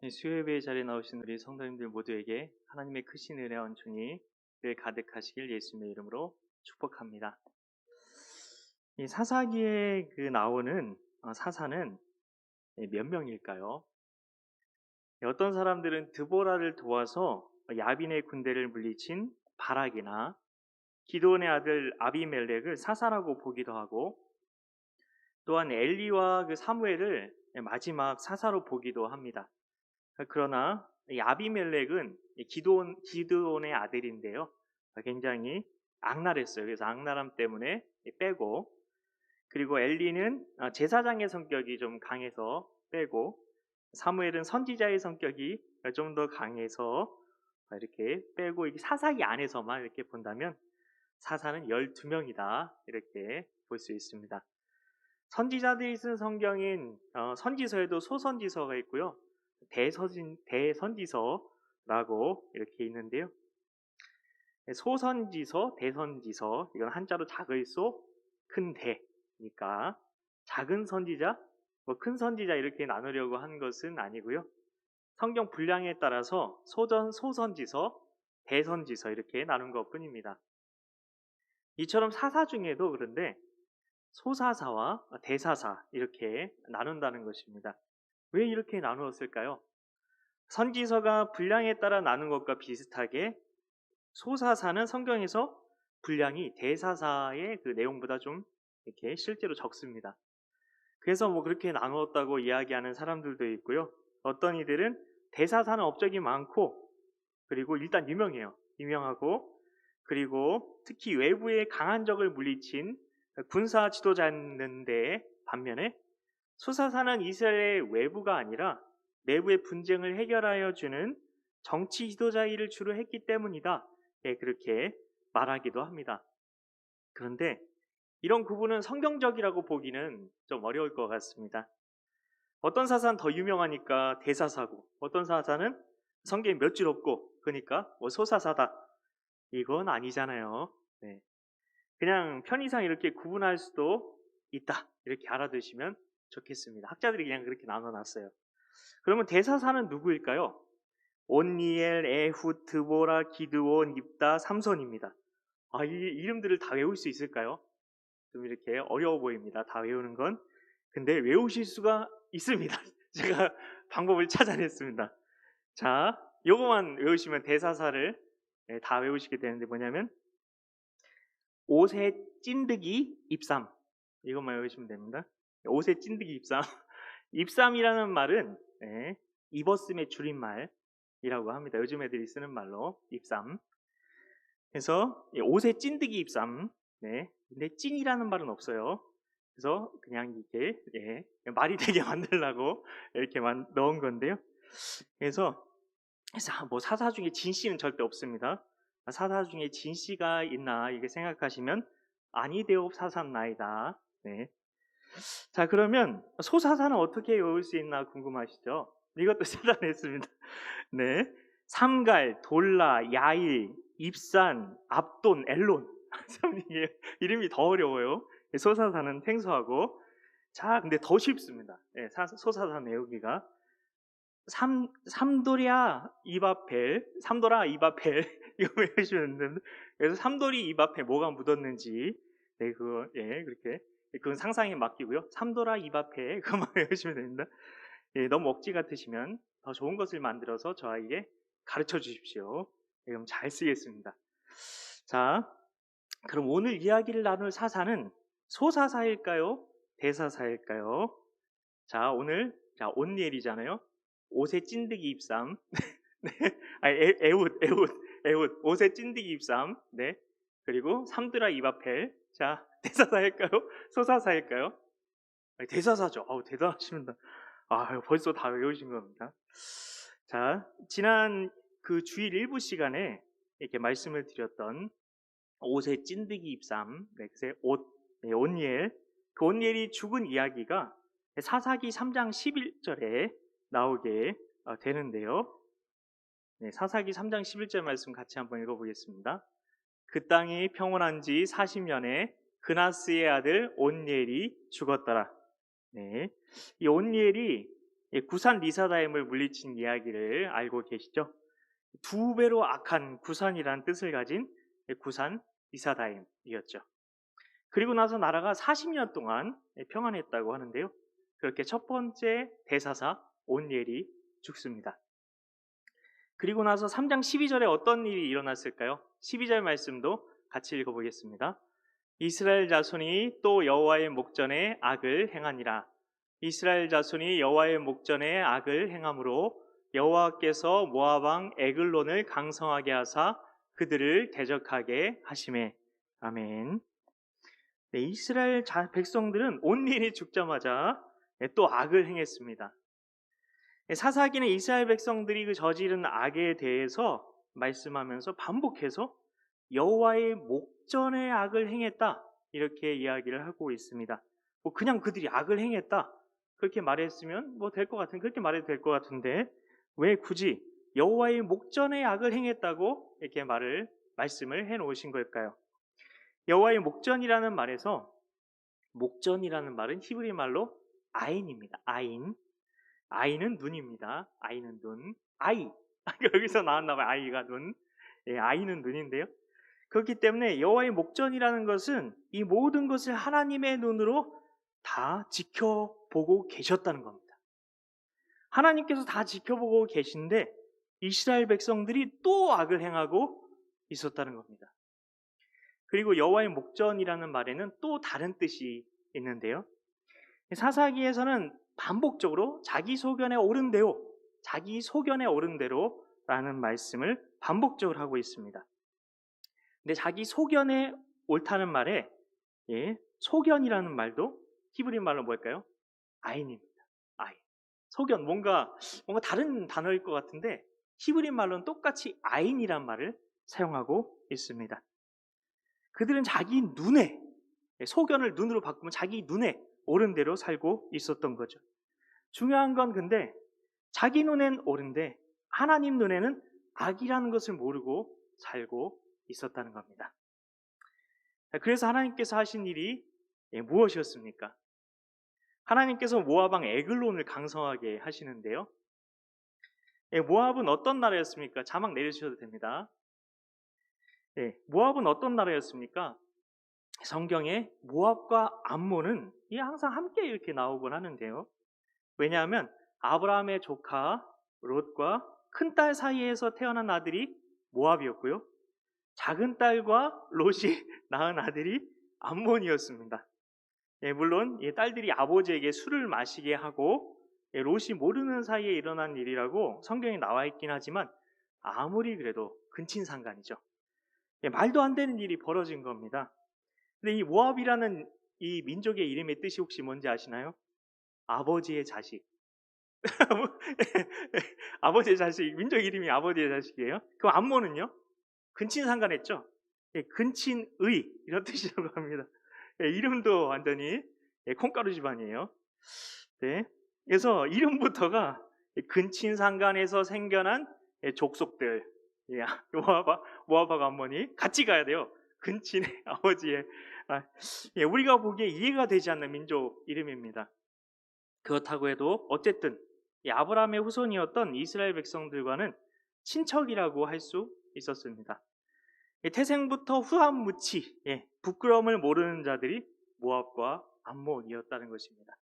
네, 수요예배 자리에 나오신 우리 성도님들 모두에게 하나님의 크신 은혜와 은총이 늘 가득하시길 예수님의 이름으로 축복합니다. 이 사사기에 나오는 사사는 몇 명일까요? 어떤 사람들은 드보라를 도와서 야빈의 군대를 물리친 바락이나 기드온의 아들 아비멜렉을 사사라고 보기도 하고, 또한 엘리와 사무엘을 마지막 사사로 보기도 합니다. 그러나 이 아비멜렉은 기드온의 아들인데요. 굉장히 악랄했어요. 그래서 악랄함 때문에 빼고, 그리고 엘리는 제사장의 성격이 좀 강해서 빼고, 사무엘은 선지자의 성격이 좀 더 강해서 이렇게 빼고, 이게 사사기 안에서만 이렇게 본다면 사사는 12명이다 이렇게 볼 수 있습니다. 선지자들이 쓴 성경인 선지서에도 소선지서가 있고요. 대선지서라고 이렇게 있는데요. 소선지서, 대선지서, 이건 한자로 작을소, 큰 대니까 작은 선지자, 큰 선지자 이렇게 나누려고 한 것은 아니고요. 성경 분량에 따라서 소선지서, 대선지서 이렇게 나눈 것뿐입니다. 이처럼 사사 중에도 그런데 소사사와 대사사 이렇게 나눈다는 것입니다. 왜 이렇게 나누었을까요? 선지서가 분량에 따라 나눈 것과 비슷하게 소사사는 성경에서 분량이 대사사의 그 내용보다 좀 이렇게 실제로 적습니다. 그래서 그렇게 나누었다고 이야기하는 사람들도 있고요. 어떤 이들은 대사사는 업적이 많고, 그리고 일단 유명하고, 그리고 특히 외부의 강한 적을 물리친 군사 지도자였는데, 반면에 소사사는 이스라엘의 외부가 아니라 내부의 분쟁을 해결하여 주는 정치 지도자 일을 주로 했기 때문이다. 그렇게 말하기도 합니다. 그런데 이런 구분은 성경적이라고 보기는 좀 어려울 것 같습니다. 어떤 사사는 더 유명하니까 대사사고, 어떤 사사는 성경에 몇 줄 없고 그러니까 소사사다. 이건 아니잖아요. 네. 그냥 편의상 이렇게 구분할 수도 있다. 이렇게 알아두시면 좋겠습니다. 학자들이 그냥 그렇게 나눠놨어요. 그러면 대사사는 누구일까요? 온니엘, 에훗, 드보라, 기드온, 입다, 삼손입니다. 이 이름들을 다 외울 수 있을까요? 좀 이렇게 어려워 보입니다. 다 외우는 건. 근데 외우실 수가 있습니다. 제가 방법을 찾아냈습니다. 자, 요거만 외우시면 대사사를 다 외우시게 되는데, 뭐냐면 옷에 찐득이 입삼, 이것만 외우시면 됩니다. 옷에 찐득이 입삼. 입삼이라는 말은 입었음의 줄임말이라고 합니다. 요즘 애들이 쓰는 말로 입삼. 그래서 옷에 찐득이 입삼. 네. 근데 찐이라는 말은 없어요. 그래서 그냥 이렇게 말이 되게 만들려고 이렇게 넣은 건데요. 그래서 사사 중에 진 씨는 절대 없습니다. 사사 중에 진 씨가 있나 이게 생각하시면 아니되옵 사사나이다. 네. 자, 그러면 소사사는 어떻게 외울 수 있나 궁금하시죠? 이것도 찾아냈습니다. 네. 삼갈, 돌라, 야일, 입산, 압돈, 엘론. 참 이게 이름이 더 어려워요. 소사사는 생소하고. 자, 근데 더 쉽습니다. 소사사 외우기가. 삼도랴 이바펠, 삼도라 이바펠 이거 외우시면 됩니다. 그래서 삼돌이 입 앞에 뭐가 묻었는지, 그거 그렇게 그건 상상에 맡기고요. 삼도라 입 앞에 그것만 외우시면 됩니다. 너무 억지 같으시면 더 좋은 것을 만들어서 저에게 가르쳐 주십시오. 그럼 잘 쓰겠습니다. 자, 그럼 오늘 이야기를 나눌 사사는 소사사일까요? 대사사일까요? 자, 오늘 온니엘이잖아요. 옷에 찐득이 입삼. 네. 에웃. 옷에 찐득이 입삼. 네. 그리고 삼드라 이바펠. 자, 대사사일까요? 소사사일까요? 대사사죠. 대단하십니다. 벌써 다 외우신 겁니다. 자, 지난 그 주일 일부 시간에 이렇게 말씀을 드렸던 옷에 찐득이 입삼. 네, 그래서 온니엘. 그 온니엘이 죽은 이야기가 사사기 3장 11절에 나오게 되는데요. 네, 사사기 3장 11절 말씀 같이 한번 읽어보겠습니다. 그 땅이 평온한 지 40년에 그나스의 아들 온니엘이 죽었더라. 네, 이 온니엘이 구산 리사다임을 물리친 이야기를 알고 계시죠? 두 배로 악한 구산이라는 뜻을 가진 구산 리사다임이었죠. 그리고 나서 나라가 40년 동안 평안했다고 하는데요. 그렇게 첫 번째 대사사 온니엘이 죽습니다. 그리고 나서 3장 12절에 어떤 일이 일어났을까요? 12절 말씀도 같이 읽어보겠습니다. 이스라엘 자손이 또 여호와의 목전에 악을 행하니라. 이스라엘 자손이 여호와의 목전에 악을 행함으로 여호와께서 모압 왕 에글론을 강성하게 하사 그들을 대적하게 하시매. 아멘. 네, 이스라엘 백성들은 온전히 죽자마자 또 악을 행했습니다. 사사기는 이스라엘 백성들이 그 저지른 악에 대해서 말씀하면서 반복해서 여호와의 목전에 악을 행했다 이렇게 이야기를 하고 있습니다. 뭐 그냥 그들이 악을 행했다 그렇게 말했으면 뭐 될 것 같은 그렇게 말해도 될 것 같은데 왜 굳이 여호와의 목전에 악을 행했다고 이렇게 말씀을 해놓으신 걸까요? 여호와의 목전이라는 말에서 목전이라는 말은 히브리 말로 아인입니다. 아인은 눈입니다. 아이는 눈. 여기서 나왔나 봐요. 아이가 눈. 아이는 눈인데요. 그렇기 때문에 여호와의 목전이라는 것은 이 모든 것을 하나님의 눈으로 다 지켜보고 계셨다는 겁니다. 하나님께서 다 지켜보고 계신데 이스라엘 백성들이 또 악을 행하고 있었다는 겁니다. 그리고 여호와의 목전이라는 말에는 또 다른 뜻이 있는데요. 사사기에서는 반복적으로 자기 소견에 옳은 대로 라는 말씀을 반복적으로 하고 있습니다. 근데 자기 소견에 옳다는 말에 소견이라는 말도 히브리 말로 뭘까요? 아인입니다. 아인. 소견 뭔가 다른 단어일 것 같은데 히브리 말로는 똑같이 아인이란 말을 사용하고 있습니다. 그들은 자기 눈에 소견을 눈으로 바꾸면 자기 눈에 옳은 대로 살고 있었던 거죠. 중요한 건 근데 자기 눈엔 옳은데 하나님 눈에는 악이라는 것을 모르고 살고 있었다는 겁니다. 그래서 하나님께서 하신 일이 무엇이었습니까? 하나님께서 모압 왕 에글론을 강성하게 하시는데요. 모압은 어떤 나라였습니까? 자막 내려주셔도 됩니다. 모압은 어떤 나라였습니까? 성경에 모압과 암몬은 항상 함께 이렇게 나오곤 하는데요. 왜냐하면 아브라함의 조카 롯과 큰딸 사이에서 태어난 아들이 모압이었고요. 작은 딸과 롯이 낳은 아들이 암몬이었습니다. 물론 딸들이 아버지에게 술을 마시게 하고 롯이 모르는 사이에 일어난 일이라고 성경에 나와 있긴 하지만 아무리 그래도 근친상간이죠. 말도 안 되는 일이 벌어진 겁니다. 근데 이 모압이라는 이 민족의 이름의 뜻이 혹시 뭔지 아시나요? 아버지의 자식. 아버지의 자식, 민족 이름이 아버지의 자식이에요. 그럼 암몬은요? 근친상간했죠. 근친의 이런 뜻이라고 합니다. 이름도 완전히 콩가루 집안이에요. 네. 그래서 이름부터가 근친상간에서 생겨난 족속들, 모압하고 암몬이 같이 가야 돼요. 근친의 아버지의 우리가 보기에 이해가 되지 않는 민족 이름입니다. 그렇다고 해도 어쨌든 아브라함의 후손이었던 이스라엘 백성들과는 친척이라고 할 수 있었습니다. 태생부터 후한무치, 부끄러움을 모르는 자들이 모압과 암몬이었다는 것입니다.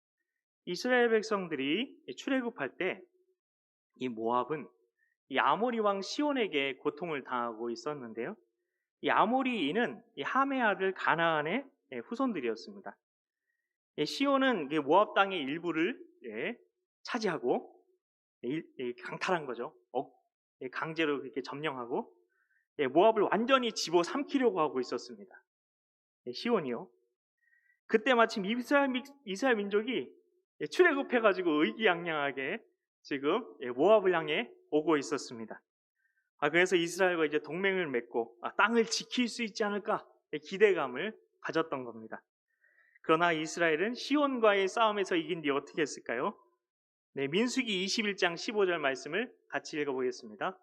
이스라엘 백성들이 출애굽할 때 이 모압은 이 아모리 왕 시온에게 고통을 당하고 있었는데요. 이 아모리인은 이 함의 아들 가나안의 후손들이었습니다. 시온은 모압 땅의 일부를 차지하고 강탈한 거죠. 강제로 이렇게 점령하고 모압을 완전히 집어삼키려고 하고 있었습니다. 시온이요. 그때 마침 이스라엘 민족이 출애굽해가지고 의기양양하게 지금 모압을 향해 오고 있었습니다. 그래서 이스라엘과 이제 동맹을 맺고 땅을 지킬 수 있지 않을까 기대감을 가졌던 겁니다. 그러나 이스라엘은 시온과의 싸움에서 이긴 뒤 어떻게 했을까요? 민수기 21장 15절 말씀을 같이 읽어보겠습니다.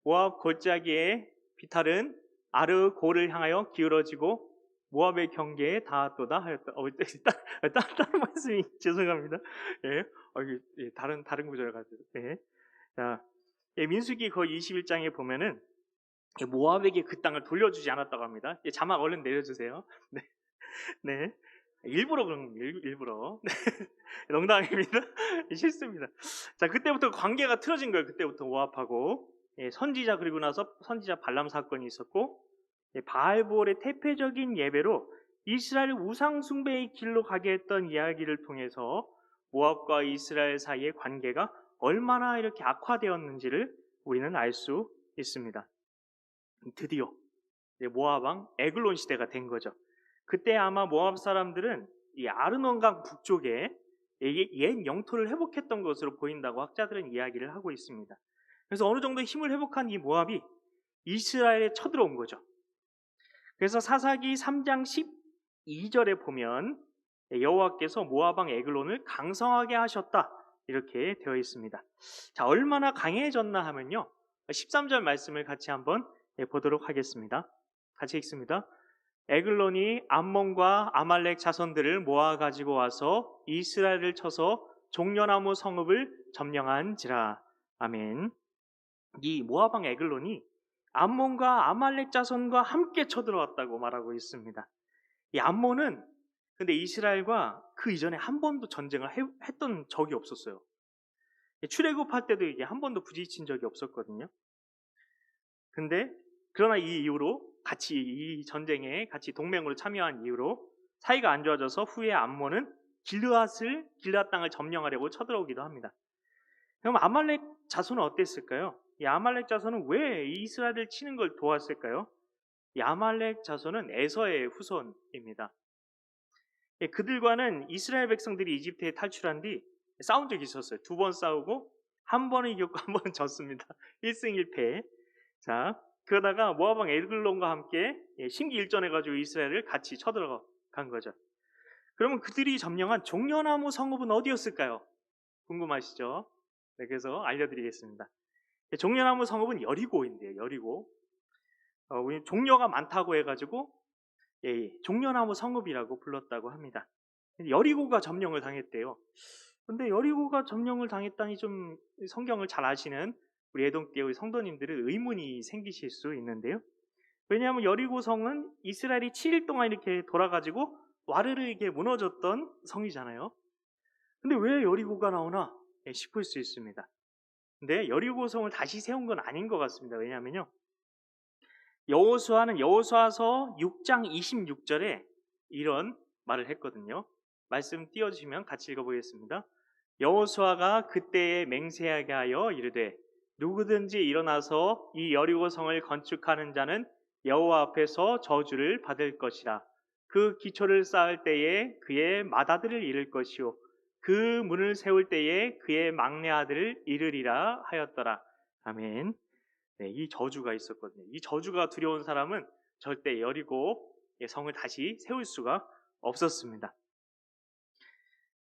모압 골짜기에 비탈은 아르 고를 향하여 기울어지고 모압의 경계에 닿았도다 하였다. 다른 말씀이 죄송합니다. 예, 이게 다른 구절 가지고. 예, 자, 민수기 거의 21장에 보면은 모압에게 그 땅을 돌려주지 않았다고 합니다. 자막 얼른 내려주세요. 네, 네. 일부러 그런 겁니다. 일부러. 네. 농담입니다. 실수입니다. 자, 그때부터 관계가 틀어진 거예요. 그때부터 모압하고. 선지자 그리고 나서 선지자 발람 사건이 있었고, 바알볼의 대표적인 예배로 이스라엘 우상 숭배의 길로 가게 했던 이야기를 통해서 모압과 이스라엘 사이의 관계가 얼마나 이렇게 악화되었는지를 우리는 알 수 있습니다. 드디어 모압 왕 에글론 시대가 된 거죠. 그때 아마 모압 사람들은 이 아르논강 북쪽에 옛 영토를 회복했던 것으로 보인다고 학자들은 이야기를 하고 있습니다. 그래서 어느 정도 힘을 회복한 이 모압이 이스라엘에 쳐들어온 거죠. 그래서 사사기 3장 12절에 보면 여호와께서 모압 왕 에글론을 강성하게 하셨다 이렇게 되어 있습니다. 자, 얼마나 강해졌나 하면요, 13절 말씀을 같이 한번 보도록 하겠습니다. 같이 읽습니다. 에글론이 암몬과 아말렉 자손들을 모아 가지고 와서 이스라엘을 쳐서 종려나무 성읍을 점령한지라. 아멘. 이 모압 왕 에글론이 암몬과 아말렉 자손과 함께 쳐들어왔다고 말하고 있습니다. 이 암몬은 근데 이스라엘과 그 이전에 한 번도 전쟁을 했던 적이 없었어요. 출애굽할 때도 이게 한 번도 부딪힌 적이 없었거든요. 근데 그러나 이 이후로 같이 이 전쟁에 같이 동맹으로 참여한 이후로 사이가 안 좋아져서 후에 암몬은 길르앗 땅을 점령하려고 쳐들어오기도 합니다. 그럼 아말렉 자손은 어땠을까요? 이 아말렉 자손은 왜 이스라엘을 치는 걸 도왔을까요? 이 아말렉 자손은 에서의 후손입니다. 그들과는 이스라엘 백성들이 이집트에 탈출한 뒤 싸운 적이 있었어요. 2번 싸우고 한 번은 이겼고 한 번은 졌습니다. 1승 1패. 자, 그러다가 모압 왕 에글론과 함께 심기일전해가지고 이스라엘을 같이 쳐들어간 거죠. 그러면 그들이 점령한 종려나무 성읍은 어디였을까요? 궁금하시죠? 네, 그래서 알려드리겠습니다. 종려나무 성읍은 여리고인데요. 여리고. 종려가 많다고 해가지고 종려나무 성읍이라고 불렀다고 합니다. 여리고가 점령을 당했대요. 근데 여리고가 점령을 당했다니 좀 성경을 잘 아시는 우리 애동교회 성도님들은 의문이 생기실 수 있는데요. 왜냐하면 여리고성은 이스라엘이 7일 동안 이렇게 돌아가지고 와르르 이게 무너졌던 성이잖아요. 근데 왜 여리고가 나오나 싶을 수 있습니다. 근데 여리고성을 다시 세운 건 아닌 것 같습니다. 왜냐하면요, 여호수아는 여호수아서 6장 26절에 이런 말을 했거든요. 말씀 띄워주시면 같이 읽어보겠습니다. 여호수아가 그때에 맹세하게 하여 이르되 누구든지 일어나서 이 여리고성을 건축하는 자는 여호와 앞에서 저주를 받을 것이라. 그 기초를 쌓을 때에 그의 맏아들을 잃을 것이요 그 문을 세울 때에 그의 막내 아들을 잃으리라 하였더라. 아멘. 네, 이 저주가 있었거든요. 이 저주가 두려운 사람은 절대 여리고 성을 다시 세울 수가 없었습니다.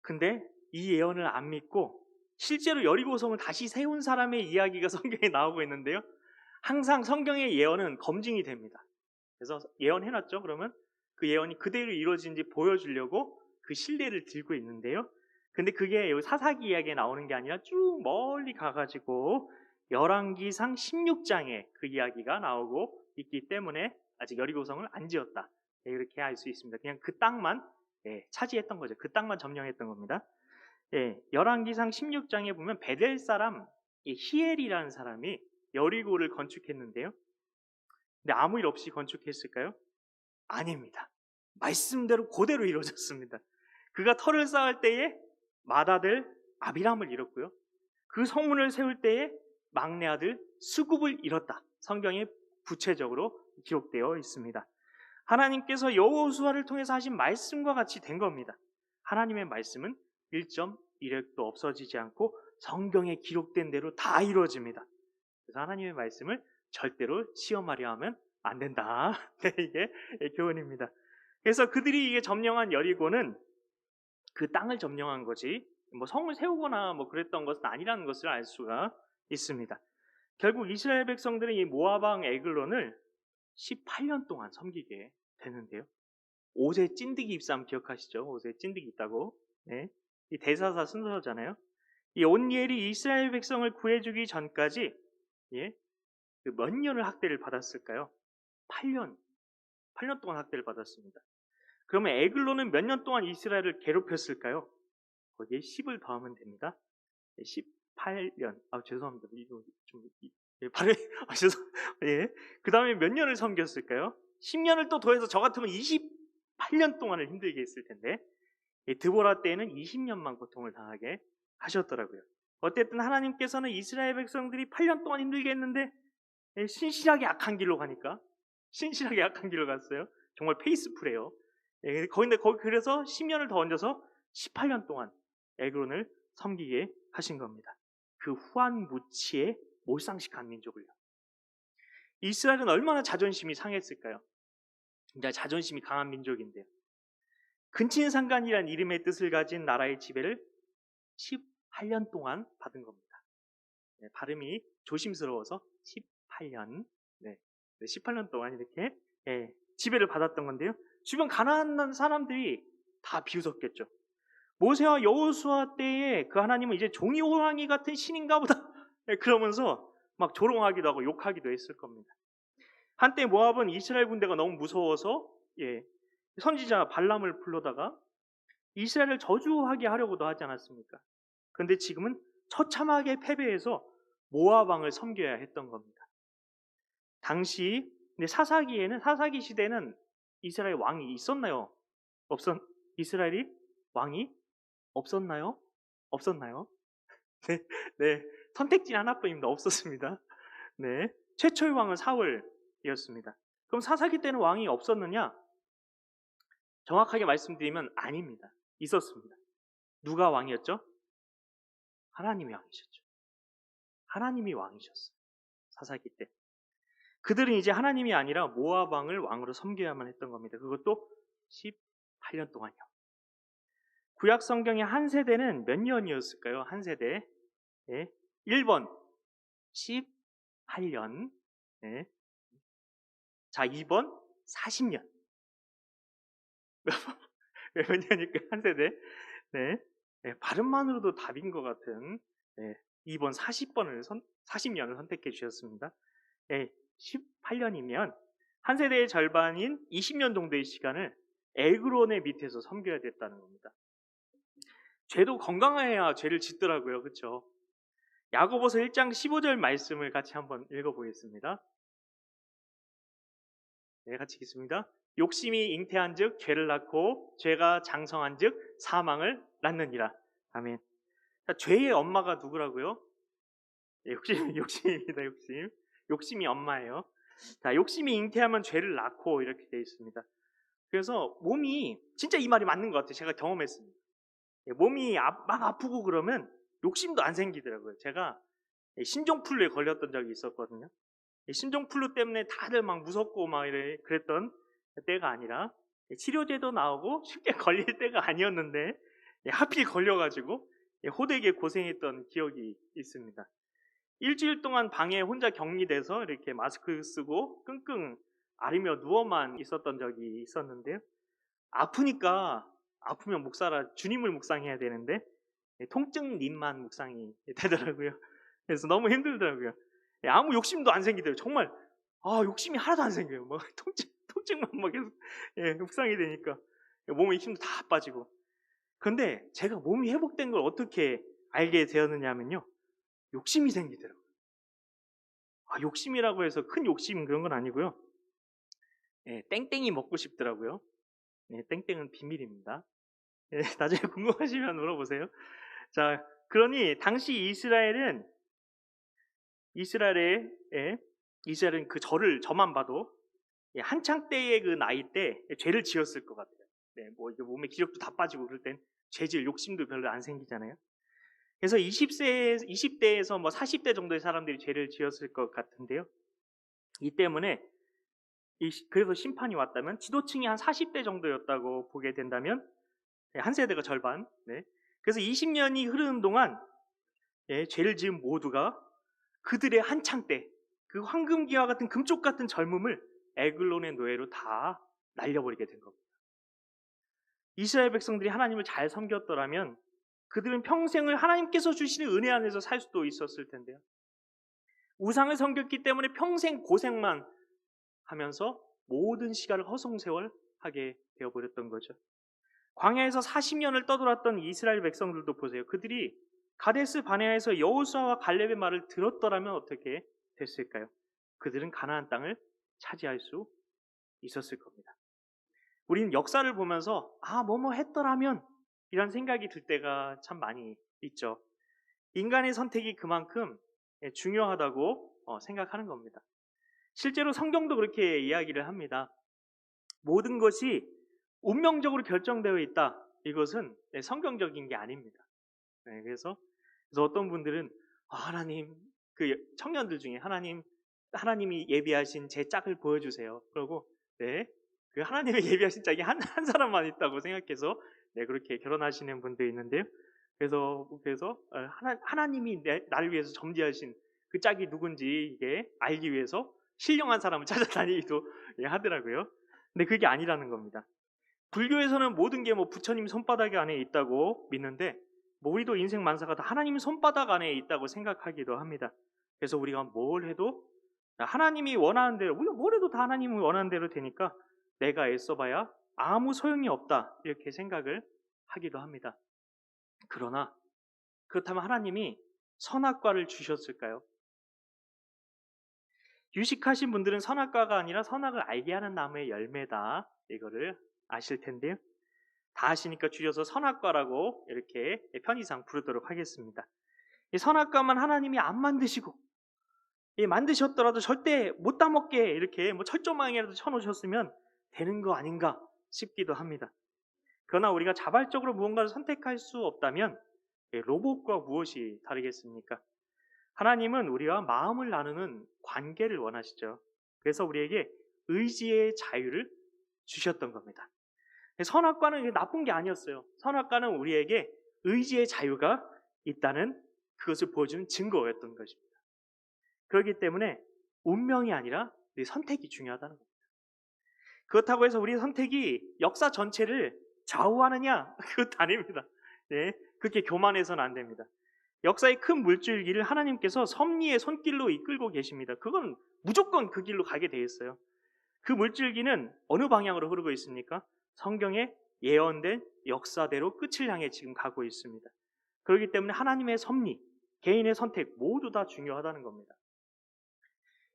근데 이 예언을 안 믿고 실제로 여리고성을 다시 세운 사람의 이야기가 성경에 나오고 있는데요. 항상 성경의 예언은 검증이 됩니다. 그래서 예언해놨죠. 그러면 그 예언이 그대로 이루어진지 보여주려고 그 신뢰를 들고 있는데요. 근데 그게 여기 사사기 이야기에 나오는 게 아니라 쭉 멀리 가가지고 열왕기상 16장에 그 이야기가 나오고 있기 때문에 아직 여리고성을 안 지었다. 이렇게 알 수 있습니다. 그냥 그 땅만 차지했던 거죠. 그 땅만 점령했던 겁니다. 열왕기상 16장에 보면 베델 사람 히엘이라는 사람이 여리고를 건축했는데요. 근데 아무 일 없이 건축했을까요? 아닙니다. 말씀대로 그대로 이루어졌습니다. 그가 터를 쌓을 때에 맏아들 아비람을 잃었고요. 그 성문을 세울 때에 막내 아들 수굽을 잃었다. 성경에 구체적으로 기록되어 있습니다. 하나님께서 여호수아를 통해서 하신 말씀과 같이 된 겁니다. 하나님의 말씀은 1.1획도 없어지지 않고 성경에 기록된 대로 다 이루어집니다. 그래서 하나님의 말씀을 절대로 시험하려 하면 안 된다. 네, 이게 교훈입니다. 그래서 그들이 이게 점령한 여리고는 그 땅을 점령한 거지 뭐 성을 세우거나 뭐 그랬던 것은 아니라는 것을 알 수가 있습니다. 결국 이스라엘 백성들은 이 모압 왕 에글론을 18년 동안 섬기게 되는데요. 옷에 찐득이 입사함 기억하시죠? 옷에 찐득이 있다고. 네. 이 대사사 순서잖아요. 이 온니엘이 이스라엘 백성을 구해주기 전까지 예, 그 몇 년을 학대를 받았을까요? 8년. 8년 동안 학대를 받았습니다. 그러면 에글론은 몇 년 동안 이스라엘을 괴롭혔을까요? 거기에 10을 더하면 됩니다. 18년. 아, 죄송합니다. 이거 좀, 예, 발음, 예. 그 다음에 몇 년을 섬겼을까요? 10년을 또 더해서 저 같으면 28년 동안을 힘들게 했을 텐데, 예, 드보라 때에는 20년만 고통을 당하게 하셨더라고요. 어쨌든 하나님께서는 이스라엘 백성들이 8년 동안 힘들게 했는데, 예, 신실하게 악한 길로 가니까, 신실하게 악한 길로 갔어요. 정말 페이스풀해요. 예, 그래서 10년을 더 얹어서 18년 동안 에그론을 섬기게 하신 겁니다. 그 후한무치에 몰상식한 민족을요. 이스라엘은 얼마나 자존심이 상했을까요? 굉장히 자존심이 강한 민족인데요. 근친상간이라는 이름의 뜻을 가진 나라의 지배를 18년 동안 받은 겁니다. 네, 발음이 조심스러워서 18년, 네, 18년 동안 이렇게 지배를 받았던 건데요. 주변 가난한 사람들이 다 비웃었겠죠. 모세와 여호수아 때에 그 하나님은 이제 종이 호랑이 같은 신인가 보다 그러면서 막 조롱하기도 하고 욕하기도 했을 겁니다. 한때 모압은 이스라엘 군대가 너무 무서워서 선지자 발람을 불러다가 이스라엘을 저주하게 하려고도 하지 않았습니까? 그런데 지금은 처참하게 패배해서 모압 왕을 섬겨야 했던 겁니다. 당시 사사기 시대는 이스라엘 왕이 있었나요? 이스라엘이 왕이 없었나요? 없었나요? 네, 선택지 하나뿐입니다. 없었습니다. 네, 최초의 왕은 사울이었습니다. 그럼 사사기 때는 왕이 없었느냐? 정확하게 말씀드리면 아닙니다. 있었습니다. 누가 왕이었죠? 하나님이 왕이셨죠. 하나님이 왕이셨어요. 사사기 때. 그들은 이제 하나님이 아니라 모압 왕을 왕으로 섬겨야만 했던 겁니다. 그것도 18년 동안이요. 구약 성경의 한 세대는 몇 년이었을까요? 한 세대. 1번 18년. 자, 2번 40년. 몇 년일까? 한 세대. 발음만으로도 답인 것 같은 2번 40년을 선택해 주셨습니다. 18년이면 한 세대의 절반인 20년 정도의 시간을 에그론의 밑에서 섬겨야 됐다는 겁니다. 죄도 건강해야 죄를 짓더라고요. 그렇죠? 야고보서 1장 15절 말씀을 같이 한번 읽어보겠습니다. 네, 같이 읽겠습니다. 욕심이 잉태한즉 죄를 낳고 죄가 장성한즉 사망을 낳느니라. 아멘. 자, 죄의 엄마가 누구라고요? 욕심입니다. 욕심이 엄마예요. 자, 욕심이 잉태하면 죄를 낳고 이렇게 되어 있습니다. 그래서 몸이 진짜 이 말이 맞는 것 같아요. 제가 경험했습니다. 몸이 막 아프고 그러면 욕심도 안 생기더라고요. 제가 신종플루에 걸렸던 적이 있었거든요. 신종플루 때문에 다들 막 무섭고 막 그랬던 때가 아니라 치료제도 나오고 쉽게 걸릴 때가 아니었는데 하필 걸려가지고 호되게 고생했던 기억이 있습니다. 일주일 동안 방에 혼자 격리돼서 이렇게 마스크 쓰고 끙끙 앓으며 누워만 있었던 적이 있었는데요. 아프면 주님을 묵상해야 되는데 통증님만 묵상이 되더라고요. 그래서 너무 힘들더라고요. 아무 욕심도 안 생기더라고요. 정말 욕심이 하나도 안 생겨요. 막 통증만 막 계속 묵상이 되니까 몸에 힘도 다 빠지고. 그런데 제가 몸이 회복된 걸 어떻게 알게 되었느냐 하면요. 욕심이 생기더라고요. 욕심이라고 해서 큰 욕심 그런 건 아니고요. 땡땡이 먹고 싶더라고요. 땡땡은 비밀입니다. 나중에 궁금하시면 물어보세요. 자, 그러니 당시 이스라엘은 그 저만 봐도 한창 때의 그 나이 때 죄를 지었을 것 같아요. 뭐 이게 몸에 기력도 다 빠지고 그럴 땐 죄질 욕심도 별로 안 생기잖아요. 그래서 20대에서 뭐 40대 정도의 사람들이 죄를 지었을 것 같은데요. 이 때문에 그래서 심판이 왔다면 지도층이 한 40대 정도였다고 보게 된다면 한 세대가 절반. 그래서 20년이 흐르는 동안 죄를 지은 모두가 그들의 한창 때 그 황금기와 같은 금쪽 같은 젊음을 에글론의 노예로 다 날려버리게 된 겁니다. 이스라엘 백성들이 하나님을 잘 섬겼더라면 그들은 평생을 하나님께서 주시는 은혜 안에서 살 수도 있었을 텐데요. 우상을 섬겼기 때문에 평생 고생만 하면서 모든 시간을 허송세월하게 되어버렸던 거죠. 광야에서 40년을 떠돌았던 이스라엘 백성들도 보세요. 그들이 가데스 바네아에서 여호수아와 갈렙의 말을 들었더라면 어떻게 됐을까요? 그들은 가나안 땅을 차지할 수 있었을 겁니다. 우리는 역사를 보면서 뭐뭐 했더라면 이런 생각이 들 때가 참 많이 있죠. 인간의 선택이 그만큼 중요하다고 생각하는 겁니다. 실제로 성경도 그렇게 이야기를 합니다. 모든 것이 운명적으로 결정되어 있다. 이것은 성경적인 게 아닙니다. 그래서 어떤 분들은 하나님, 그 청년들 중에 하나님이 예비하신 제 짝을 보여주세요. 그러고 그 하나님의 예비하신 짝이 한 사람만 있다고 생각해서 그렇게 결혼하시는 분도 있는데요. 그래서 하나님이 나를 위해서 점지하신 그 짝이 누군지 이게 알기 위해서 신령한 사람을 찾아다니기도 하더라고요. 근데 그게 아니라는 겁니다. 불교에서는 모든 게 부처님 손바닥 안에 있다고 믿는데 우리도 인생 만사가 다 하나님 손바닥 안에 있다고 생각하기도 합니다. 그래서 우리가 뭘 해도 하나님이 원하는 대로, 우리가 뭘 해도 다 하나님이 원하는 대로 되니까 내가 애써봐야 아무 소용이 없다, 이렇게 생각을 하기도 합니다. 그러나 그렇다면 하나님이 선악과를 주셨을까요? 유식하신 분들은 선악과가 아니라 선악을 알게 하는 나무의 열매다, 이거를 아실 텐데요. 다 아시니까 줄여서 선악과라고 이렇게 편의상 부르도록 하겠습니다. 이 선악과만 하나님이 안 만드시고 만드셨더라도 절대 못 따먹게 이렇게 철조망이라도 쳐놓으셨으면 되는 거 아닌가 싶기도 합니다. 그러나 우리가 자발적으로 무언가를 선택할 수 없다면 로봇과 무엇이 다르겠습니까? 하나님은 우리와 마음을 나누는 관계를 원하시죠. 그래서 우리에게 의지의 자유를 주셨던 겁니다. 선악과는 나쁜 게 아니었어요. 선악과는 우리에게 의지의 자유가 있다는 그것을 보여주는 증거였던 것입니다. 그렇기 때문에 운명이 아니라 우리 선택이 중요하다는 겁니다. 그렇다고 해서 우리의 선택이 역사 전체를 좌우하느냐? 그것도 아닙니다. 그렇게 교만해서는 안 됩니다. 역사의 큰 물줄기를 하나님께서 섭리의 손길로 이끌고 계십니다. 그건 무조건 그 길로 가게 돼 있어요. 그 물줄기는 어느 방향으로 흐르고 있습니까? 성경에 예언된 역사대로 끝을 향해 지금 가고 있습니다. 그렇기 때문에 하나님의 섭리, 개인의 선택 모두 다 중요하다는 겁니다.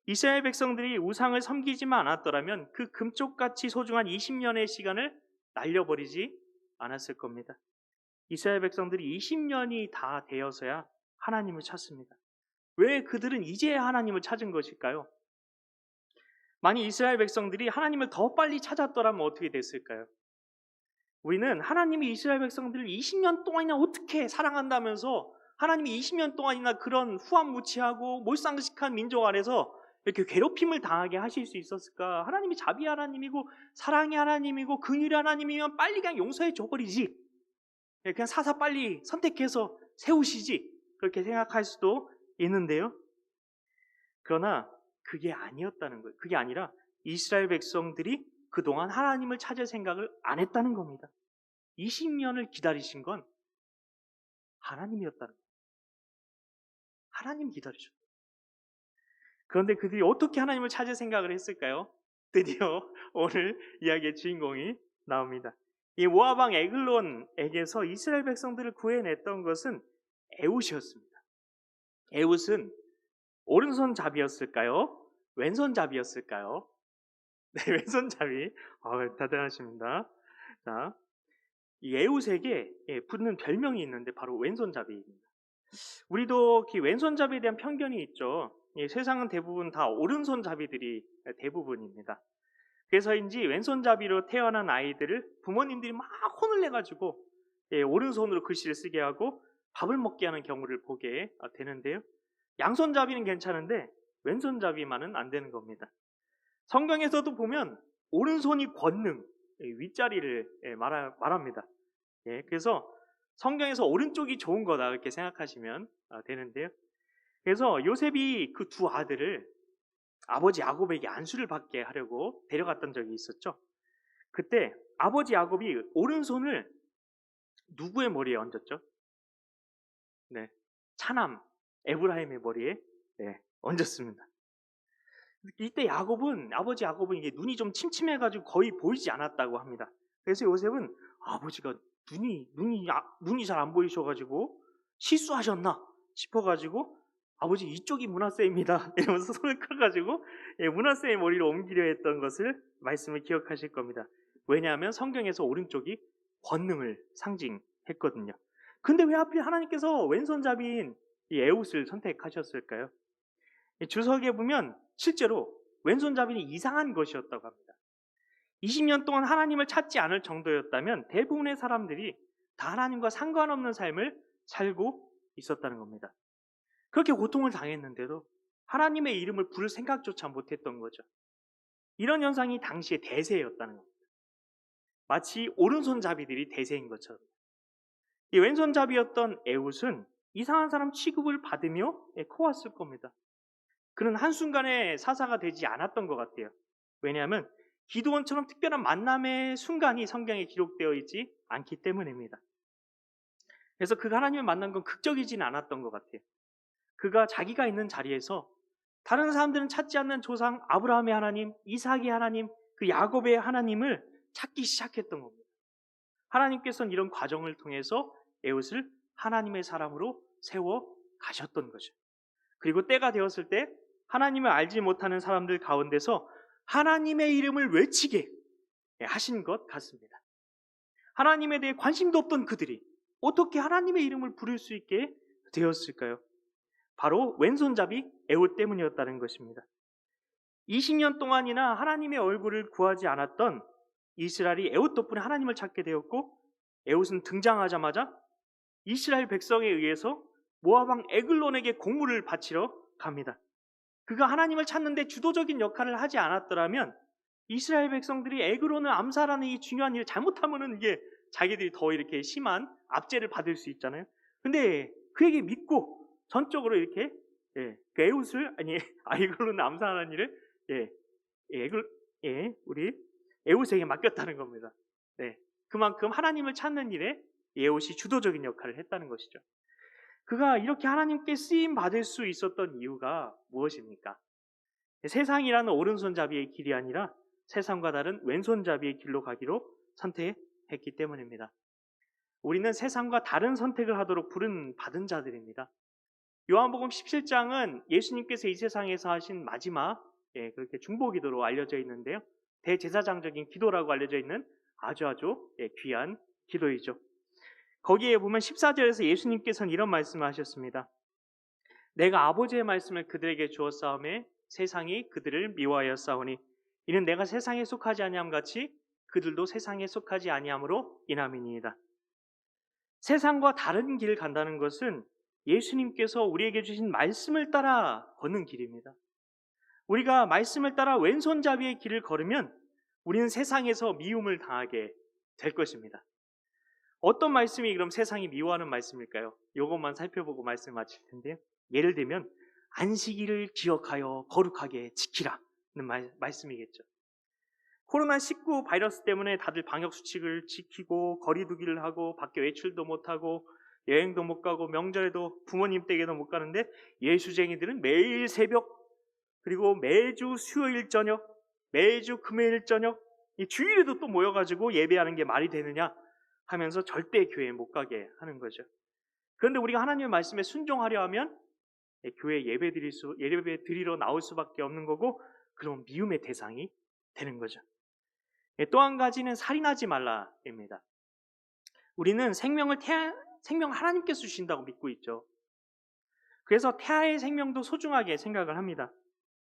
이스라엘 백성들이 우상을 섬기지만 않았더라면 그 금쪽같이 소중한 20년의 시간을 날려버리지 않았을 겁니다. 이스라엘 백성들이 20년이 다 되어서야 하나님을 찾습니다. 왜 그들은 이제야 하나님을 찾은 것일까요? 만약 이스라엘 백성들이 하나님을 더 빨리 찾았더라면 어떻게 됐을까요? 우리는 하나님이 이스라엘 백성들을 20년 동안이나 어떻게 사랑한다면서 하나님이 20년 동안이나 그런 후한무치하고 몰상식한 민족 안에서 이렇게 괴롭힘을 당하게 하실 수 있었을까? 하나님이 자비 하나님이고 사랑의 하나님이고 긍휼의 하나님이면 빨리 그냥 용서해 줘버리지. 그냥 사사 빨리 선택해서 세우시지. 그렇게 생각할 수도 있는데요. 그러나 그게 아니었다는 거예요. 그게 아니라 이스라엘 백성들이 그동안 하나님을 찾을 생각을 안 했다는 겁니다. 20년을 기다리신 건 하나님이었다는 거예요. 하나님 기다리셨어요. 그런데 그들이 어떻게 하나님을 찾을 생각을 했을까요? 드디어 오늘 이야기의 주인공이 나옵니다. 이 모압 왕 에글론에게서 이스라엘 백성들을 구해냈던 것은 에훗이었습니다. 에훗은 오른손잡이였을까요? 왼손잡이였을까요? 네, 왼손잡이. 대단하십니다. 자, 이 에훗에게 붙는 별명이 있는데 바로 왼손잡이입니다. 우리도 왼손잡이에 대한 편견이 있죠. 세상은 대부분 다 오른손잡이들이 대부분입니다. 그래서인지 왼손잡이로 태어난 아이들을 부모님들이 막 혼을 내가지고 오른손으로 글씨를 쓰게 하고 밥을 먹게 하는 경우를 보게 되는데요. 양손잡이는 괜찮은데 왼손잡이만은 안 되는 겁니다. 성경에서도 보면 오른손이 권능, 윗자리를 말합니다. 그래서 성경에서 오른쪽이 좋은 거다 이렇게 생각하시면 되는데요. 그래서 요셉이 그 두 아들을 아버지 야곱에게 안수를 받게 하려고 데려갔던 적이 있었죠. 그때 아버지 야곱이 오른손을 누구의 머리에 얹었죠? 네, 차남 에브라임의 머리에 얹었습니다. 이때 아버지 야곱은 이게 눈이 좀 침침해가지고 거의 보이지 않았다고 합니다. 그래서 요셉은 아버지가 눈이 잘 안 보이셔가지고 실수하셨나 싶어가지고 아버지 이쪽이 므낫세입니다 이러면서 손을 커가지고 므낫세의 머리를 옮기려 했던 것을 말씀을 기억하실 겁니다. 왜냐하면 성경에서 오른쪽이 권능을 상징했거든요. 근데 왜 하필 하나님께서 왼손잡이인 이 에웃을 선택하셨을까요? 주석에 보면 실제로 왼손잡이는 이상한 것이었다고 합니다. 20년 동안 하나님을 찾지 않을 정도였다면 대부분의 사람들이 다 하나님과 상관없는 삶을 살고 있었다는 겁니다. 그렇게 고통을 당했는데도 하나님의 이름을 부를 생각조차 못했던 거죠. 이런 현상이 당시의 대세였다는 겁니다. 마치 오른손잡이들이 대세인 것처럼. 이 왼손잡이였던 에웃은 이상한 사람 취급을 받으며 커왔을 겁니다. 그는 한순간에 사사가 되지 않았던 것 같아요. 왜냐하면 기드온처럼 특별한 만남의 순간이 성경에 기록되어 있지 않기 때문입니다. 그래서 그가 하나님을 만난 건 극적이진 않았던 것 같아요. 그가 자기가 있는 자리에서 다른 사람들은 찾지 않는 조상 아브라함의 하나님, 이삭의 하나님, 그 야곱의 하나님을 찾기 시작했던 겁니다. 하나님께서는 이런 과정을 통해서 에웃을 하나님의 사람으로 세워 가셨던 거죠. 그리고 때가 되었을 때 하나님을 알지 못하는 사람들 가운데서 하나님의 이름을 외치게 하신 것 같습니다. 하나님에 대해 관심도 없던 그들이 어떻게 하나님의 이름을 부를 수 있게 되었을까요? 바로 왼손잡이 에웃 때문이었다는 것입니다. 20년 동안이나 하나님의 얼굴을 구하지 않았던 이스라엘이 에웃 덕분에 하나님을 찾게 되었고, 에웃은 등장하자마자 이스라엘 백성에 의해서 모압 왕 에글론에게 공물을 바치러 갑니다. 그가 하나님을 찾는데 주도적인 역할을 하지 않았더라면 이스라엘 백성들이 에글론을 암살하는 이 중요한 일을 잘못하면은 이게 자기들이 더 이렇게 심한 압제를 받을 수 있잖아요. 근데 그에게 믿고 전적으로 이렇게 그 에웃을 에글론을 암살하는 일을 우리 에웃에게 맡겼다는 겁니다. 그만큼 하나님을 찾는 일에 에웃이 주도적인 역할을 했다는 것이죠. 그가 이렇게 하나님께 쓰임 받을 수 있었던 이유가 무엇입니까? 세상이라는 오른손잡이의 길이 아니라 세상과 다른 왼손잡이의 길로 가기로 선택했기 때문입니다. 우리는 세상과 다른 선택을 하도록 부른 받은 자들입니다. 요한복음 17장은 예수님께서 이 세상에서 하신 마지막 그렇게 중보기도로 알려져 있는데요. 대제사장적인 기도라고 알려져 있는 아주 귀한 기도이죠. 거기에 보면 14절에서 예수님께서는 이런 말씀을 하셨습니다. 내가 아버지의 말씀을 그들에게 주었사오매 세상이 그들을 미워하였사오니 이는 내가 세상에 속하지 아니함 같이 그들도 세상에 속하지 아니함으로 인함이니이다. 세상과 다른 길을 간다는 것은 예수님께서 우리에게 주신 말씀을 따라 걷는 길입니다. 우리가 말씀을 따라 왼손잡이의 길을 걸으면 우리는 세상에서 미움을 당하게 될 것입니다. 어떤 말씀이 그럼 세상이 미워하는 말씀일까요? 이것만 살펴보고 말씀을 마칠 텐데요. 예를 들면 안식일을 기억하여 거룩하게 지키라는 말씀이겠죠. 코로나19 바이러스 때문에 다들 방역수칙을 지키고 거리 두기를 하고 밖에 외출도 못하고 여행도 못 가고 명절에도 부모님 댁에도 못 가는데 예수쟁이들은 매일 새벽 그리고 매주 수요일 저녁 매주 금요일 저녁 이 주일에도 또 모여가지고 예배하는 게 말이 되느냐 하면서 절대 교회에 못 가게 하는 거죠. 그런데 우리가 하나님의 말씀에 순종하려 하면 교회 예배 드리러 나올 수밖에 없는 거고 그런 미움의 대상이 되는 거죠. 또 한 가지는 살인하지 말라입니다. 우리는 생명 하나님께서 주신다고 믿고 있죠. 그래서 태아의 생명도 소중하게 생각을 합니다.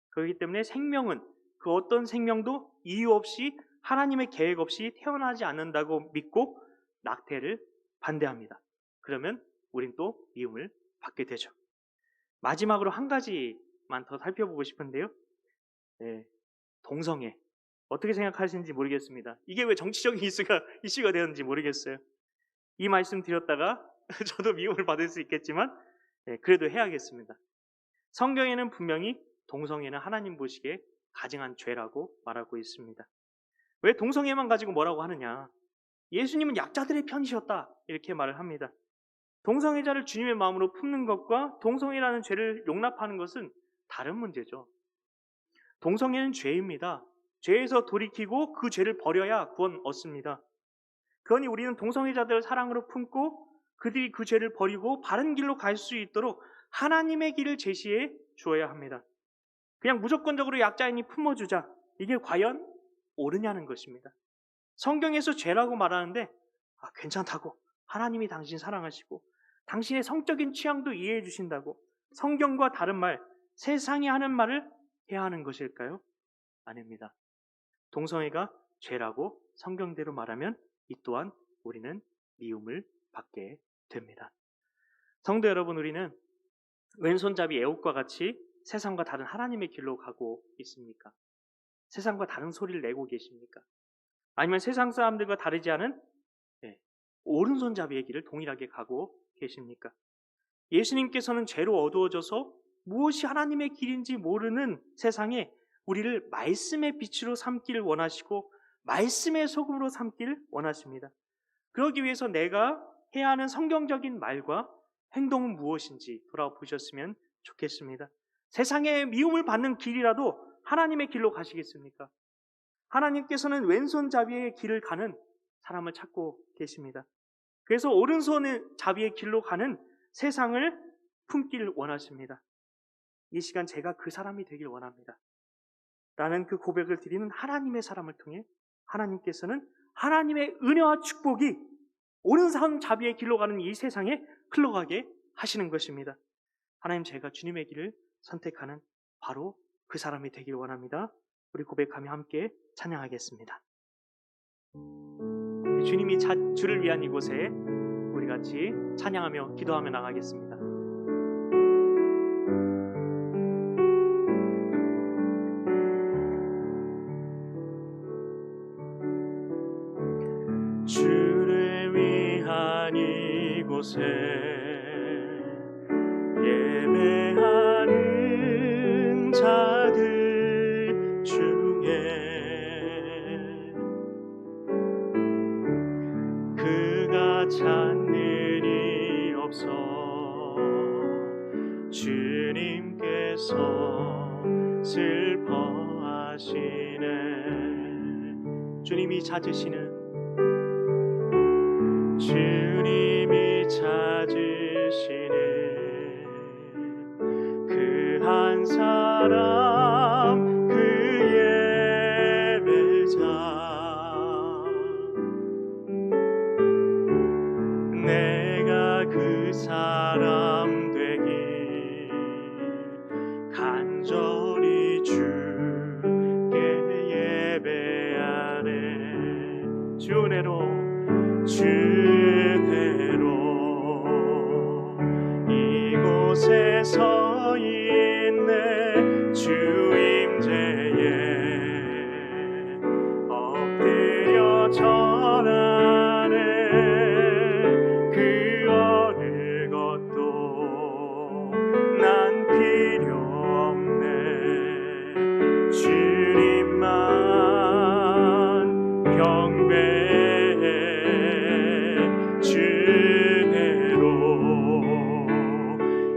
그렇기 때문에 생명은 그 어떤 생명도 이유 없이 하나님의 계획 없이 태어나지 않는다고 믿고 낙태를 반대합니다. 그러면 우린 또 미움을 받게 되죠. 마지막으로 한 가지만 더 살펴보고 싶은데요. 동성애. 어떻게 생각하시는지 모르겠습니다. 이게 왜 정치적인 이슈가 되었는지 모르겠어요. 이 말씀 드렸다가 저도 미움을 받을 수 있겠지만 그래도 해야겠습니다. 성경에는 분명히 동성애는 하나님 보시기에 가증한 죄라고 말하고 있습니다. 왜 동성애만 가지고 뭐라고 하느냐? 예수님은 약자들의 편이셨다. 이렇게 말을 합니다. 동성애자를 주님의 마음으로 품는 것과 동성애라는 죄를 용납하는 것은 다른 문제죠. 동성애는 죄입니다. 죄에서 돌이키고 그 죄를 버려야 구원 얻습니다. 그러니 우리는 동성애자들을 사랑으로 품고 그들이 그 죄를 버리고 바른 길로 갈 수 있도록 하나님의 길을 제시해 주어야 합니다. 그냥 무조건적으로 약자인이 품어주자. 이게 과연 옳으냐는 것입니다. 성경에서 죄라고 말하는데 괜찮다고, 하나님이 당신 사랑하시고 당신의 성적인 취향도 이해해 주신다고 성경과 다른 말, 세상이 하는 말을 해야 하는 것일까요? 아닙니다. 동성애가 죄라고 성경대로 말하면 이 또한 우리는 미움을 받게 됩니다. 성도 여러분, 우리는 왼손잡이 애옥과 같이 세상과 다른 하나님의 길로 가고 있습니까? 세상과 다른 소리를 내고 계십니까? 아니면 세상 사람들과 다르지 않은 오른손잡이의 길을 동일하게 가고 계십니까? 예수님께서는 죄로 어두워져서 무엇이 하나님의 길인지 모르는 세상에 우리를 말씀의 빛으로 삼기를 원하시고 말씀의 소금으로 삼기를 원하십니다. 그러기 위해서 내가 해야 하는 성경적인 말과 행동은 무엇인지 돌아보셨으면 좋겠습니다. 세상의 미움을 받는 길이라도 하나님의 길로 가시겠습니까? 하나님께서는 왼손잡이의 길을 가는 사람을 찾고 계십니다. 그래서 오른손잡이의 길로 가는 세상을 품기를 원하십니다. 이 시간 제가 그 사람이 되길 원합니다. 라는 그 고백을 드리는 하나님의 사람을 통해 하나님께서는 하나님의 은혜와 축복이 오른손잡이의 길로 가는 이 세상에 흘러가게 하시는 것입니다. 하나님, 제가 주님의 길을 선택하는 바로 그 사람이 되길 원합니다. 우리 고백하며 함께 찬양하겠습니다. 주님이 주를 위한 이곳에 우리 같이 찬양하며 기도하며 나가겠습니다. 주를 위한 이곳에 예배하는 자들 중에 그가 찾는 이 없어 주님께서 슬퍼하시네. 주님이 찾으시는 그 한 사람, 그 예배자, 내가 그 사람 되기 간절히 주께 예배하네. 주 은혜로, 주 은혜로 이곳에 서 있네. 주 임재에 엎드려 절하네. 그 어느 것도 난 필요 없네. 주님만 경배해. 주 은혜로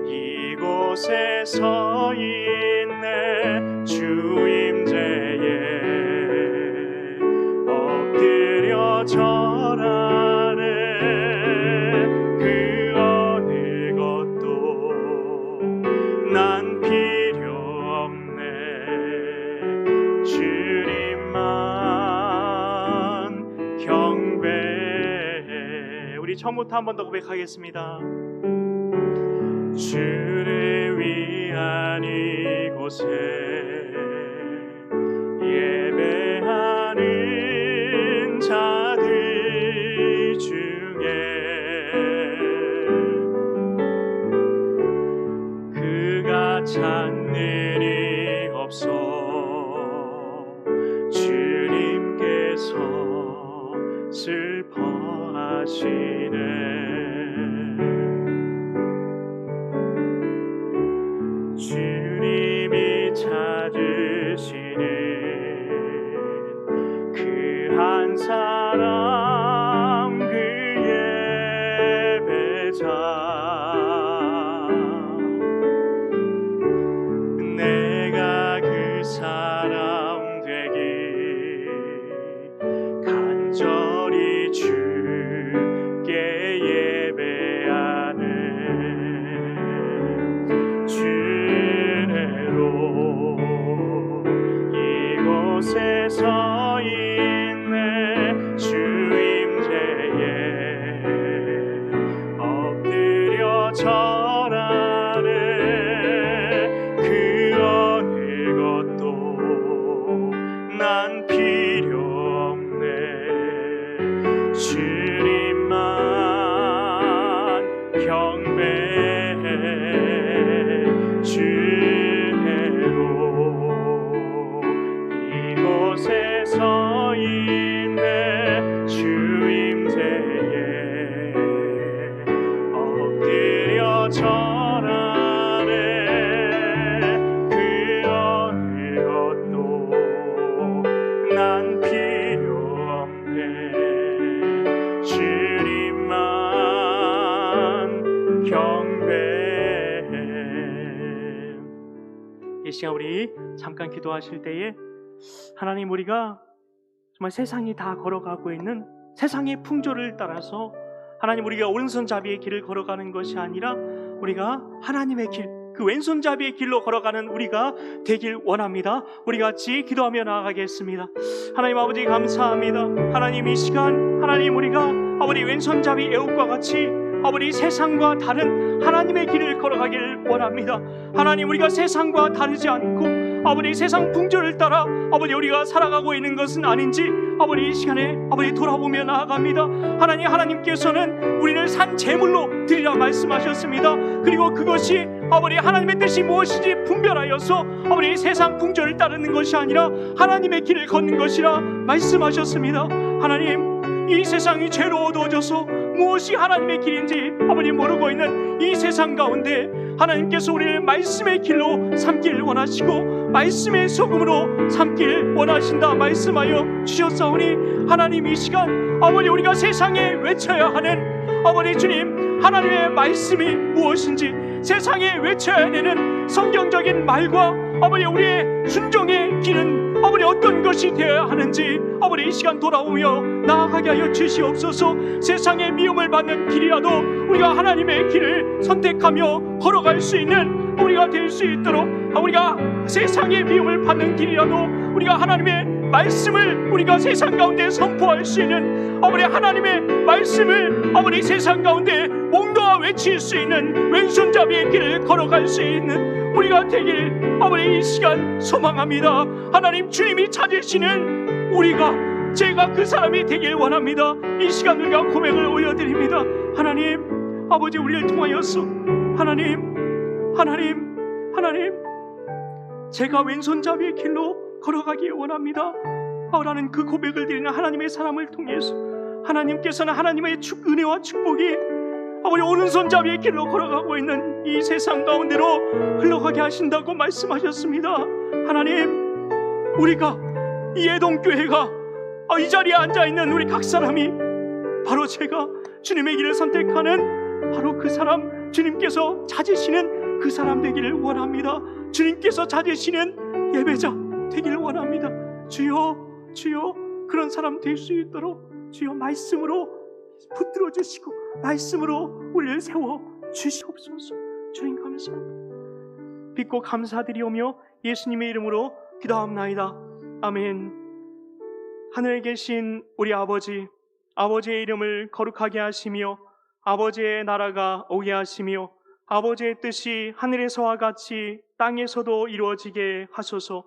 이곳에 서 있네. 주 임재에 엎드려 절하네. 그 어느 것도 난 필요 없네. 주님만 경배해. 우리 처음부터 한 번 더 고백하겠습니다. 주를 위한 이곳에 예배하는 자들 중에 그가 찾는 이 없어 주님께서 슬퍼하시네. 주님이 찾으시는 그 사람 그 예배자 내가 그 사람 되길 간절히 주께 예배하는 주례로 이곳에 서 있네 주임제에 엎드려 절하네 그 어느 것도 난 필요 없네 주님만 경배해 주례로 이곳에 서 있네 주임제에 엎드려 절하네 그 어느 것도 난 필요 없네 주님만 경배해. 이 시간 우리 잠깐 기도하실 때에 하나님 우리가 정말 세상이 다 걸어가고 있는 세상의 풍조를 따라서 하나님 우리가 오른손잡이의 길을 걸어가는 것이 아니라 우리가 하나님의 길, 그 왼손잡이의 길로 걸어가는 우리가 되길 원합니다. 우리 같이 기도하며 나아가겠습니다. 하나님 아버지 감사합니다. 하나님 이 시간 하나님 우리가 아버지 왼손잡이 애국과 같이 아버지 세상과 다른 하나님의 길을 걸어가길 원합니다. 하나님 우리가 세상과 다르지 않고 아버지 세상 풍조를 따라 아버지 우리가 살아가고 있는 것은 아닌지 아버지 이 시간에 아버지 돌아보며 나아갑니다. 하나님께서는 우리를 산 제물로 드리라 말씀하셨습니다. 그리고 그것이 아버지 하나님의 뜻이 무엇인지 분별하여서 아버지 세상 풍조를 따르는 것이 아니라 하나님의 길을 걷는 것이라 말씀하셨습니다. 하나님 이 세상이 죄로 어두워져서 무엇이 하나님의 길인지 아버지 모르고 있는 이 세상 가운데 하나님께서 우리를 말씀의 길로 삼길 원하시고 말씀의 소금으로 삼길 원하신다 말씀하여 주셨사오니 하나님 이 시간 아버지 우리가 세상에 외쳐야 하는 아버지 주님 하나님의 말씀이 무엇인지 세상에 외쳐야 되는 성경적인 말과 아버지 우리의 순종의 길은 아버지 어떤 것이 되어야 하는지 아버지 이 시간 돌아오며 나아가게 하여 주시옵소서. 세상의 미움을 받는 길이라도 우리가 하나님의 길을 선택하며 걸어갈 수 있는 우리가 될 수 있도록 우리가 세상의 미움을 받는 길이라도 우리가 하나님의 말씀을 우리가 세상 가운데 선포할 수 있는 아버지 하나님의 말씀을 아버지 세상 가운데 목놓아 외칠 수 있는 왼손잡이의 길을 걸어갈 수 있는 우리가 되길 아버지 이 시간 소망합니다. 하나님 주님이 찾으시는 우리가 제가 그 사람이 되길 원합니다. 이 시간 우리가 고백을 올려드립니다. 하나님 아버지 우리를 통하여서 하나님 제가 왼손잡이의 길로 걸어가기 원합니다 라는 그 고백을 드리는 하나님의 사람을 통해서 하나님께서는 하나님의 은혜와 축복이 아버지 오른손잡이의 길로 걸어가고 있는 이 세상 가운데로 흘러가게 하신다고 말씀하셨습니다. 하나님 우리가 이 예동교회가 이 자리에 앉아있는 우리 각 사람이 바로 제가 주님의 길을 선택하는 바로 그 사람 주님께서 찾으시는 그 사람 되기를 원합니다. 주님께서 찾으시는 예배자 되기를 원합니다. 주여 그런 사람 될 수 있도록 주여 말씀으로 붙들어 주시고 말씀으로 우리를 세워 주시옵소서. 주님 감사합니다. 믿고 감사드리오며 예수님의 이름으로 기도합나이다. 아멘. 하늘에 계신 우리 아버지의 이름을 거룩하게 하시며 아버지의 나라가 오게 하시며 아버지의 뜻이 하늘에서와 같이 땅에서도 이루어지게 하소서.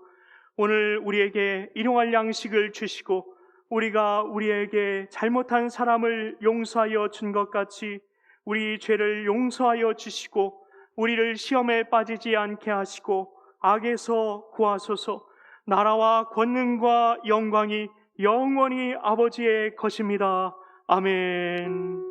오늘 우리에게 일용할 양식을 주시고 우리가 우리에게 잘못한 사람을 용서하여 준 것 같이 우리 죄를 용서하여 주시고 우리를 시험에 빠지지 않게 하시고 악에서 구하소서. 나라와 권능과 영광이 영원히 아버지의 것입니다. 아멘.